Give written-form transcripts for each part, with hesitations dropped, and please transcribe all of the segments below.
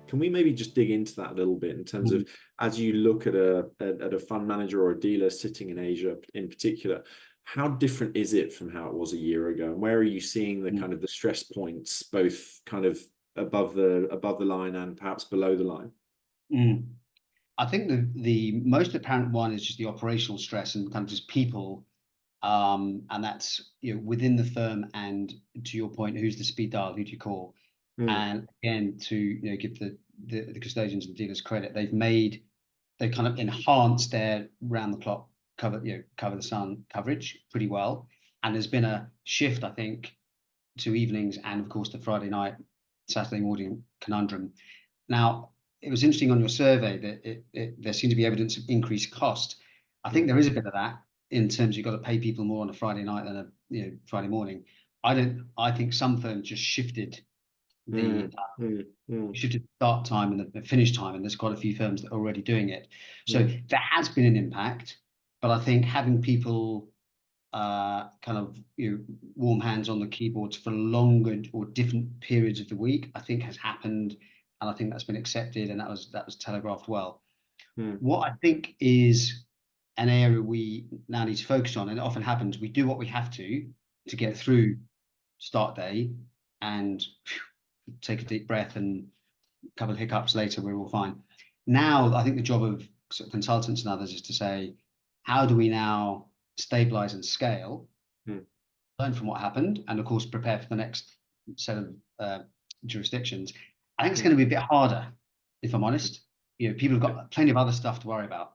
Can we maybe just dig into that a little bit in terms of, as you look at a fund manager or a dealer sitting in Asia in particular, how different is it from how it was a year ago? And where are you seeing the kind of the stress points, both kind of above the line and perhaps below the line? I think the most apparent one is just the operational stress and kind of just people, and that's, you know, within the firm. And to your point, who's the speed dial? Who do you call? And again, to, you know, give the custodians and dealers credit, they kind of enhanced their round the clock cover the sun coverage pretty well. And there's been a shift, I think, to evenings and of course the Friday night, Saturday morning conundrum. Now, it was interesting on your survey that there seemed to be evidence of increased cost. I think there is a bit of that in terms you've got to pay people more on a Friday night than a Friday morning. I think some firms just shifted the start time and the finish time, and there's quite a few firms that are already doing it. So there has been an impact, but I think having people kind of, you know, warm hands on the keyboards for longer or different periods of the week, I think has happened, and I think that's been accepted, and that was telegraphed well. What I think is an area we now need to focus on, and it often happens, we do what we have to get through start day and take a deep breath, and a couple of hiccups later we're all fine. Now I think the job of sort of consultants and others is to say, how do we now stabilize and scale, learn from what happened, and of course prepare for the next set of jurisdictions. I think it's going to be a bit harder, if I'm honest. You know, people have got plenty of other stuff to worry about.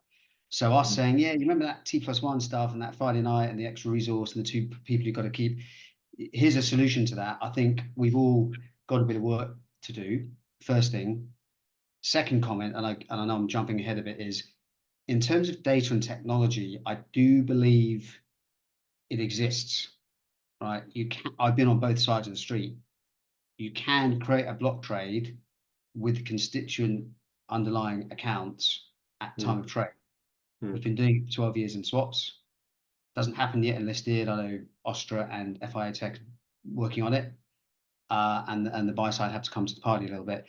So us saying, yeah, you remember that T+1 stuff and that Friday night and the extra resource and the 2 people you've got to keep. Here's a solution to that. I think we've all got a bit of work to do. First thing. Second comment, and I know I'm jumping ahead a bit, is in terms of data and technology, I do believe it exists, right? I've been on both sides of the street. You can create a block trade with constituent underlying accounts at time of trade. We've been doing it for 12 years in swaps. Doesn't happen yet in listed. I know Ostra and FIA Tech working on it, and the buy side have to come to the party a little bit.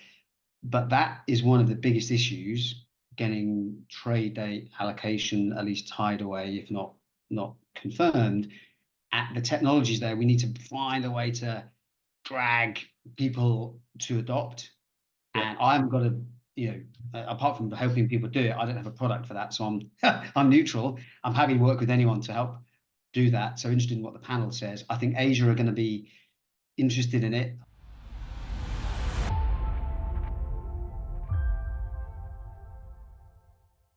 But that is one of the biggest issues, getting trade date allocation at least tied away, if not confirmed. At the technologies there, we need to find a way to drag people to adopt. And I haven't got a, you know, apart from helping people do it, I don't have a product for that. So I'm I'm neutral. I'm happy to work with anyone to help do that. So interested in what the panel says. I think Asia are going to be interested in it.